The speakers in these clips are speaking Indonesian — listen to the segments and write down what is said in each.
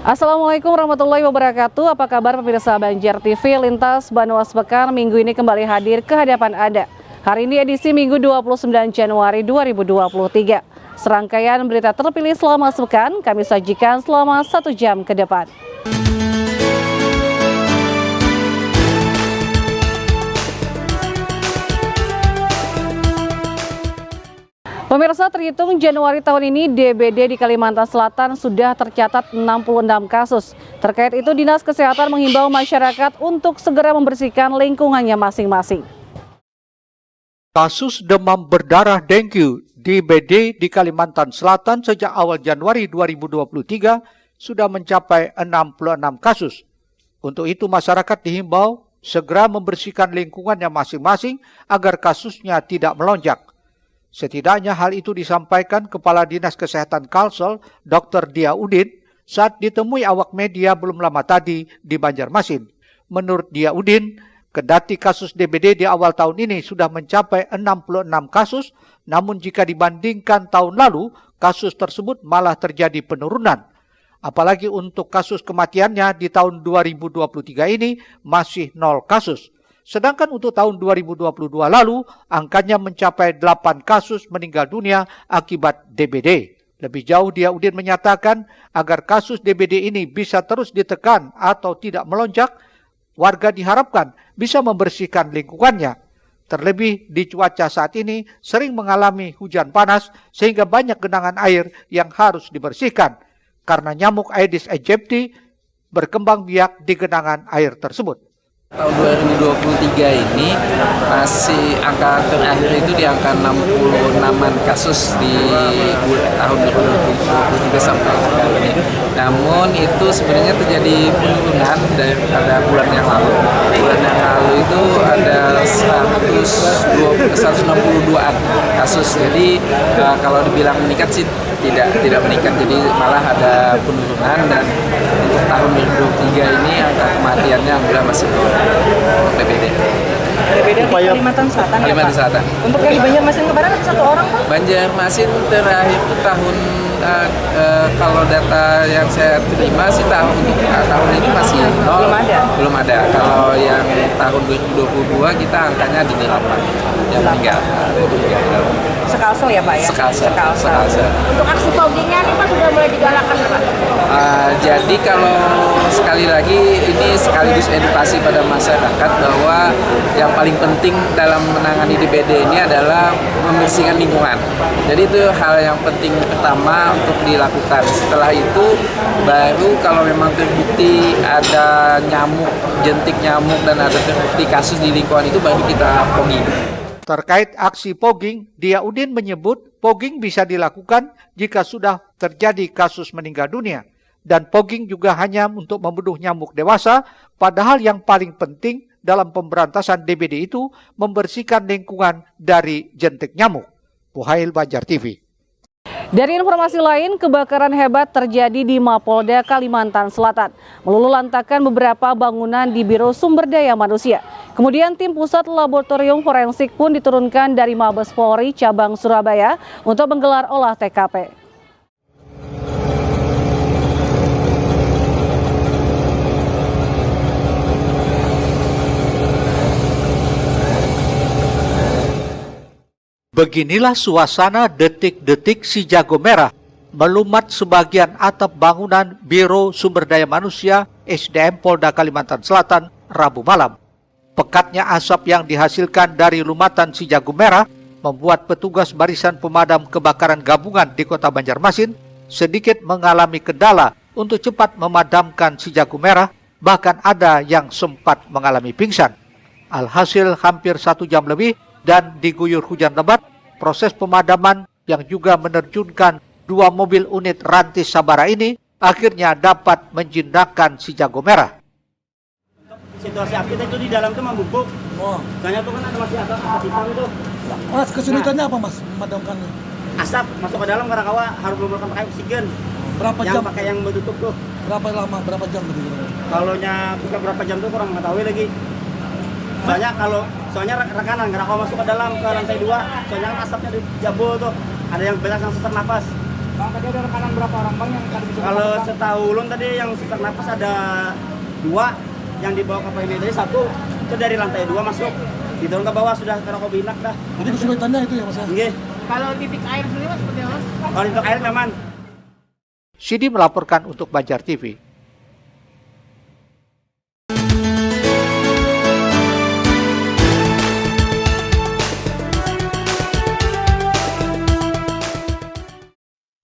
Assalamualaikum warahmatullahi wabarakatuh. Apa kabar pemirsa Banjar TV? Lintas Banuas Pekan minggu ini kembali hadir ke hadapan Anda. Hari ini edisi Minggu 29 Januari 2023. Serangkaian berita terpilih selama sepekan kami sajikan selama 1 jam ke depan. Pemirsa, terhitung Januari tahun ini DBD di Kalimantan Selatan sudah tercatat 66 kasus. Terkait itu, Dinas Kesehatan menghimbau masyarakat untuk segera membersihkan lingkungannya masing-masing. Kasus demam berdarah dengue DBD di Kalimantan Selatan sejak awal Januari 2023 sudah mencapai 66 kasus. Untuk itu, masyarakat dihimbau segera membersihkan lingkungannya masing-masing agar kasusnya tidak melonjak. Setidaknya hal itu disampaikan Kepala Dinas Kesehatan Kalsel, Dr. Dia Udin, saat ditemui awak media belum lama tadi di Banjarmasin. Menurut Dia Udin, kendati kasus DBD di awal tahun ini sudah mencapai 66 kasus, namun jika dibandingkan tahun lalu, kasus tersebut malah terjadi penurunan. Apalagi untuk kasus kematiannya di tahun 2023 ini masih 0 kasus. Sedangkan untuk tahun 2022 lalu, angkanya mencapai 8 kasus meninggal dunia akibat DBD. Lebih jauh, Dia Udin menyatakan agar kasus DBD ini bisa terus ditekan atau tidak melonjak, warga diharapkan bisa membersihkan lingkungannya. Terlebih di cuaca saat ini sering mengalami hujan panas sehingga banyak genangan air yang harus dibersihkan karena nyamuk Aedes aegypti berkembang biak di genangan air tersebut. Tahun 2023 ini masih angka terakhir itu di angka 66-an kasus di tahun 2023 sampai sekarang ini. Namun itu sebenarnya terjadi penurunan daripada bulan yang lalu. Bulan yang lalu itu ada 162-an kasus. Jadi kalau dibilang meningkat sih tidak meningkat, jadi malah ada penurunan. Dan untuk tahun 2023 ini angka kematiannya alhamdulillah masih DBD. DBD di Kalimantan Selatan. Kalimantan Selatan. Untuk yang di Banjarmasin kemarin ada 1 orang, Pak? Banjarmasin terakhir itu tahun kalau data yang saya terima sih tahun ini masih 0. Belum ada. Kalau yang tahun 2022 kita angkanya di 8 yang meninggal. Sekalsel ya, Pak ya? Sekalsel. Untuk aksi foggingnya nih, Pak, sudah mulai digalakan, Pak? Jadi kalau sekali lagi ini sekaligus edukasi pada masyarakat bahwa yang paling penting dalam menangani DBD ini adalah membersihkan lingkungan. Jadi itu hal yang penting pertama untuk dilakukan. Setelah itu baru kalau memang terbukti ada nyamuk, jentik nyamuk dan ada terbukti kasus di lingkungan itu baru kita fogging. Terkait aksi fogging, Dia Udin menyebut fogging bisa dilakukan jika sudah terjadi kasus meninggal dunia. Dan fogging juga hanya untuk membunuh nyamuk dewasa, padahal yang paling penting dalam pemberantasan DBD itu membersihkan lingkungan dari jentik nyamuk. Puhail, Banjar TV. Dari informasi lain, kebakaran hebat terjadi di Mapolda Kalimantan Selatan, meluluhlantakkan beberapa bangunan di Biro Sumber Daya Manusia. Kemudian tim Pusat Laboratorium Forensik pun diturunkan dari Mabes Polri Cabang Surabaya untuk menggelar olah TKP. Beginilah suasana detik-detik si jago merah melumat sebagian atap bangunan Biro Sumber Daya Manusia SDM Polda Kalimantan Selatan Rabu malam. Pekatnya asap yang dihasilkan dari lumatan si jago merah membuat petugas barisan pemadam kebakaran gabungan di Kota Banjarmasin sedikit mengalami kendala untuk cepat memadamkan si jago merah, bahkan ada yang sempat mengalami pingsan. Alhasil hampir 1 jam lebih dan diguyur hujan lebat, proses pemadaman yang juga menerjunkan 2 mobil unit Rantis Sabara ini akhirnya dapat menjinakkan si jago merah. Situasi api itu di dalam itu membubuk. Soalnya itu kan ada masih asap hitam itu. Mas, kesulitannya apa, Mas, memadamkan? Asap masuk ke dalam karena kawa harus belum pakai oksigen. Berapa yang jam? Pakai yang menutup tuh. Berapa lama? Berapa jam begitu? Kalaunya bukan berapa jam tuh kurang mengetahui lagi. Soalnya rekanan karena kalau masuk ke dalam ke lantai 2, soalnya kan asapnya di jabul tuh. Ada yang banyak yang sesak nafas. Bang, tadi ada rekanan berapa orang Bang yang tadi bisa? Kalau setahu ulun tadi yang sesak napas ada 2, yang dibawa ke PMI tadi 1 itu dari lantai 2 masuk. Diturun ke bawah sudah ke Rokobinak dah. Jadi kesulitannya itu ya Mas ya? Nggih. Kalau titik air sendiri Mas seperti apa? Kalau untuk air aman. Sidi melaporkan untuk Banjar TV.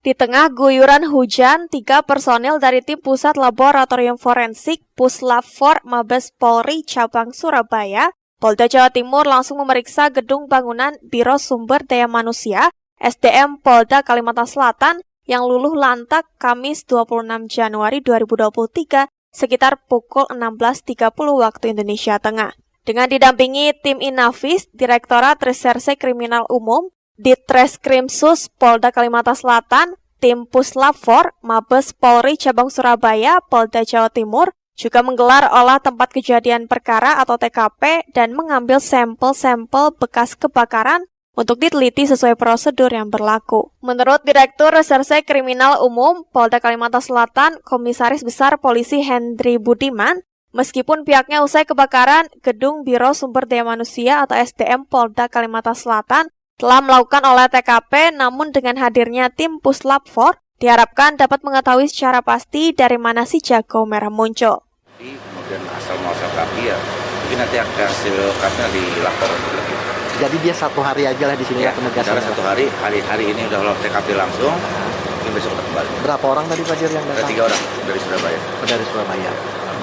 Di tengah guyuran hujan, 3 personil dari tim Pusat Laboratorium Forensik Puslab 4 Mabes Polri Cabang Surabaya, Polda Jawa Timur langsung memeriksa gedung bangunan Biro Sumber Daya Manusia SDM Polda Kalimantan Selatan yang luluh lantak Kamis 26 Januari 2023 sekitar pukul 16.30 waktu Indonesia Tengah. Dengan didampingi tim Inavis, Direktorat Reserse Kriminal Umum, Ditreskrimsus Polda Kalimantan Selatan, tim Puslab 4 Mabes Polri Cabang Surabaya, Polda Jawa Timur, juga menggelar olah tempat kejadian perkara atau TKP dan mengambil sampel-sampel bekas kebakaran untuk diteliti sesuai prosedur yang berlaku. Menurut Direktur Reserse Kriminal Umum Polda Kalimantan Selatan, Komisaris Besar Polisi Hendri Budiman, meskipun pihaknya usai kebakaran gedung Biro Sumber Daya Manusia atau SDM Polda Kalimantan Selatan telah melakukan olah TKP, namun dengan hadirnya tim Puslab 4, diharapkan dapat mengetahui secara pasti dari mana si jago merah muncul. Kemudian asal muasal kaki ya, mungkin nanti akan hasil kasnya dilaporkan lagi. Jadi dia 1 hari aja lah di sini ya, penegasan. Cara 1 hari ini udah olah TKP langsung, mungkin besok kita kembali. Berapa orang tadi Pak Dir yang datang? Ada 3 orang dari Surabaya. Dari Surabaya.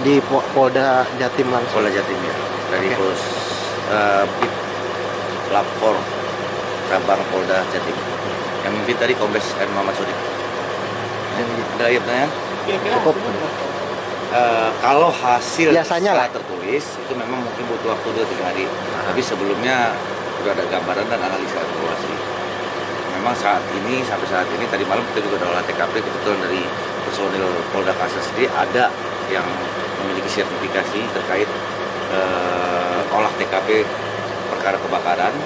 Di Polda Jatim langsung. Polda Jatim ya, dari Pos Lab 4 Cabang Polda Jatim. Yang mimpin tadi Kombes M. Muhammad Sodik. Ada lagi pertanyaan? Cukup. Kalau hasil biasanya lah tertulis itu memang mungkin butuh waktu 2-3 hari. Tapi sebelumnya sudah ada gambaran dan analisa evaluasi. Memang sampai saat ini tadi malam kita juga ada olah TKP, kebetulan dari personil Polda Kalsel sendiri ada yang memiliki sertifikasi terkait olah TKP perkara kebakaran.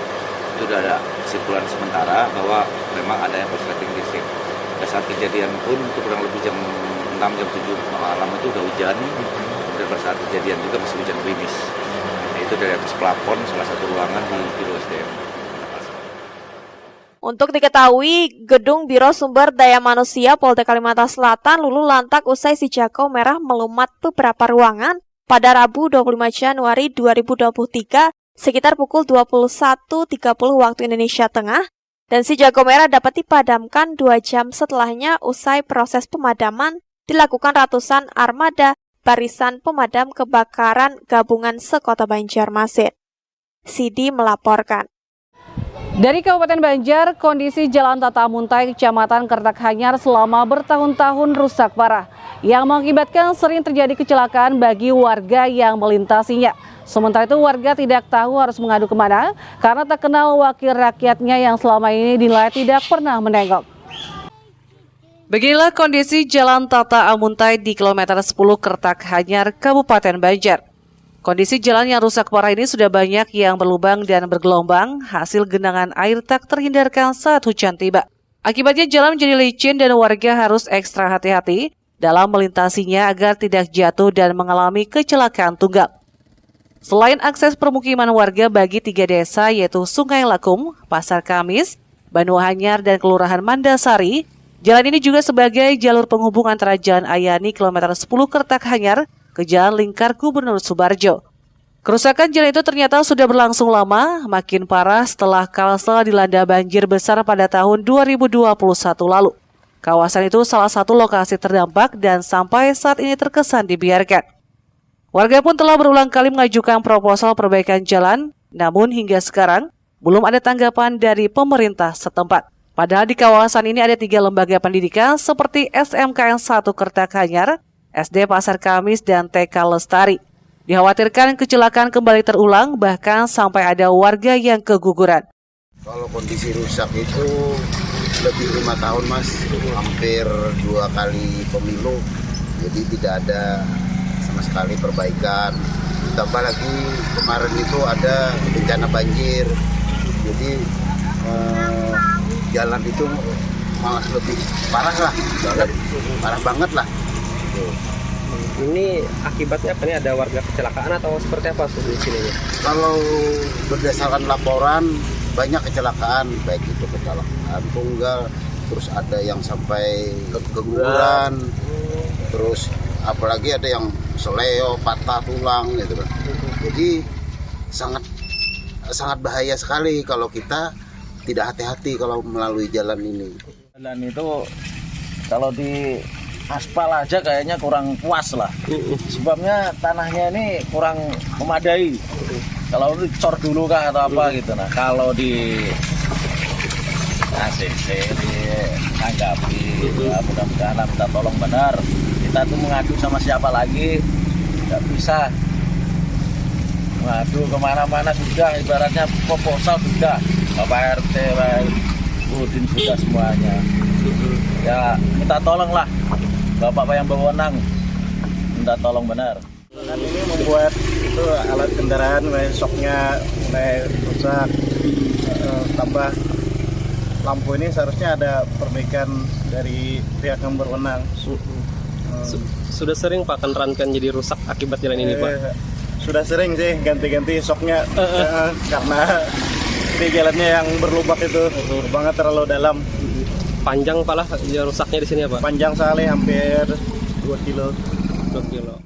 Itu sudah ada kesimpulan sementara bahwa memang ada yang korsleting listrik. Pada saat kejadian pun itu kurang lebih jam 6, jam 7 malam itu udah hujan. Kemudian pada saat kejadian juga masih hujan gerimis. Itu dari atas plafon salah satu ruangan di Biro SDM. Untuk diketahui, gedung Biro Sumber Daya Manusia Polda Kalimantan Selatan luluh lantak usai si jago merah melumat beberapa ruangan pada Rabu 25 Januari 2023 sekitar pukul 21.30 waktu Indonesia Tengah, dan si jago merah dapat dipadamkan 2 jam setelahnya usai proses pemadaman dilakukan ratusan armada barisan pemadam kebakaran gabungan sekota Banjarmasin. Sidi melaporkan. Dari Kabupaten Banjar, kondisi Jalan Tata Muntai, Kecamatan Kertakhanyar selama bertahun-tahun rusak parah, yang mengakibatkan sering terjadi kecelakaan bagi warga yang melintasinya. Sementara itu warga tidak tahu harus mengadu kemana karena tak kenal wakil rakyatnya yang selama ini dinilai tidak pernah menengok. Beginilah kondisi Jalan Tata Amuntai di kilometer 10 Kertakhanyar, Kabupaten Banjar. Kondisi jalan yang rusak parah ini sudah banyak yang berlubang dan bergelombang, hasil genangan air tak terhindarkan saat hujan tiba. Akibatnya jalan menjadi licin dan warga harus ekstra hati-hati dalam melintasinya agar tidak jatuh dan mengalami kecelakaan tunggal. Selain akses permukiman warga bagi 3 desa yaitu Sungai Lakum, Pasar Kamis, Banuanyar, dan Kelurahan Mandasari, jalan ini juga sebagai jalur penghubung antara Jalan Ayani kilometer 10 Kertakhanyar ke Jalan Lingkar Gubernur Subarjo. Kerusakan jalan itu ternyata sudah berlangsung lama, makin parah setelah Kalsel dilanda banjir besar pada tahun 2021 lalu. Kawasan itu salah satu lokasi terdampak dan sampai saat ini terkesan dibiarkan. Warga pun telah berulang kali mengajukan proposal perbaikan jalan, namun hingga sekarang belum ada tanggapan dari pemerintah setempat. Padahal di kawasan ini ada 3 lembaga pendidikan seperti SMKN 1 Kertakhanyar, SD Pasar Kamis, dan TK Lestari. Dikhawatirkan kecelakaan kembali terulang, bahkan sampai ada warga yang keguguran. Kalau kondisi rusak itu lebih 5 tahun Mas, hampir 2 kali pemilu, jadi tidak ada sama sekali perbaikan. Ditambah lagi kemarin itu ada bencana banjir, jadi jalan itu malah lebih parah lah, parah banget lah. Ini akibatnya apa nih? Ada warga kecelakaan atau seperti apa di sini? Kalau berdasarkan laporan banyak kecelakaan, baik itu kecelakaan tunggal, terus ada yang sampai keguguran, terus apalagi ada yang seleo, patah tulang gitu kan. Jadi sangat bahaya sekali kalau kita tidak hati-hati kalau melalui jalan ini. Jalan itu kalau di aspal aja kayaknya kurang puas lah. Sebabnya tanahnya ini kurang memadai. Kalau dicor dulu kah atau apa gitu. Nah kalau di ACC ditanggapi, ya, mudah-mudahan minta tolong benar. Kita tuh mengadu sama siapa lagi, nggak bisa mengadu kemana-mana sudah, ibaratnya proposal sudah, Bapak RT, Pak Udin sudah semuanya. Ya minta tolonglah, Bapak yang berwenang, minta tolong benar. Kan ini membuat itu alat kendaraan soknya mulai rusak, tambah lampu ini seharusnya ada perbaikan dari pihak yang berwenang. Sudah sering Pak kendaraan jadi rusak akibat jalan ini Pak? Sudah sering sih ganti-ganti soknya karena di jalannya yang berlubak itu banget terlalu dalam. Panjang Pak lah rusaknya di sini ya Pak? Panjang sekali, hampir 2 kilo.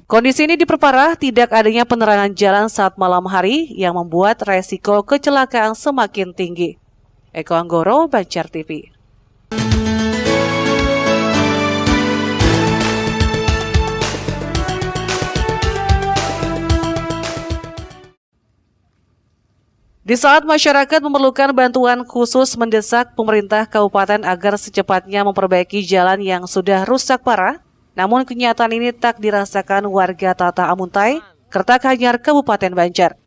Kondisi ini diperparah tidak adanya penerangan jalan saat malam hari yang membuat resiko kecelakaan semakin tinggi. Eko Anggoro, Banjar TV. Di saat masyarakat memerlukan bantuan khusus mendesak pemerintah kabupaten agar secepatnya memperbaiki jalan yang sudah rusak parah, namun kenyataan ini tak dirasakan warga Tata Amuntai, Kertakanyar, Kabupaten Banjar.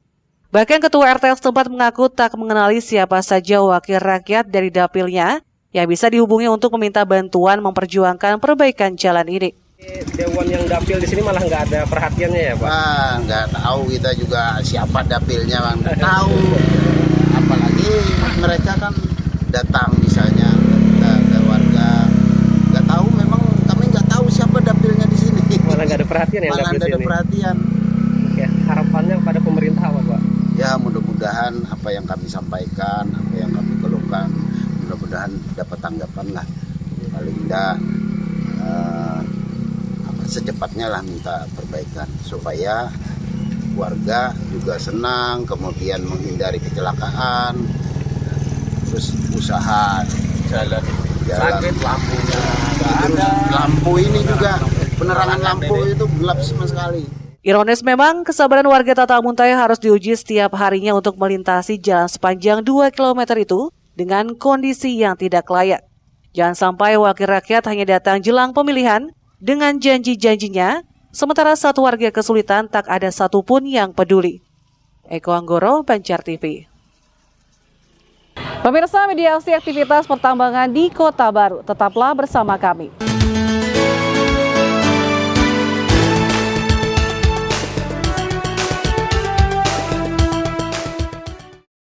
Bahkan Ketua RT setempat mengaku tak mengenali siapa saja wakil rakyat dari dapilnya yang bisa dihubungi untuk meminta bantuan memperjuangkan perbaikan jalan ini. Dewan yang dapil di sini malah nggak ada perhatiannya ya Pak? Nggak tahu kita juga siapa dapilnya, Bang. Nggak tahu. Apalagi mereka kan datang misalnya ke warga, nggak tahu, memang kami nggak tahu siapa dapilnya di sini. Malah nggak ada perhatian ya? Malah nggak ada perhatian. Oke, harapannya kepada pemerintah apa Pak? Ya mudah-mudahan apa yang kami sampaikan, apa yang kami keluhkan, mudah-mudahan dapat tanggapan lah. Paling enggak secepatnya lah minta perbaikan supaya warga juga senang, kemudian menghindari kecelakaan, terus usaha jalan sakit, lampunya terus lampu ini juga penerangan lampu itu gelap sama sekali. Ironis memang, kesabaran warga Tata Amuntai harus diuji setiap harinya untuk melintasi jalan sepanjang 2 km itu dengan kondisi yang tidak layak. Jangan sampai wakil rakyat hanya datang jelang pemilihan dengan janji-janjinya, sementara satu warga kesulitan tak ada satupun yang peduli. Eko Anggoro, Banjar TV. Pemirsa, mediasi aktivitas pertambangan di Kota Baru, tetaplah bersama kami.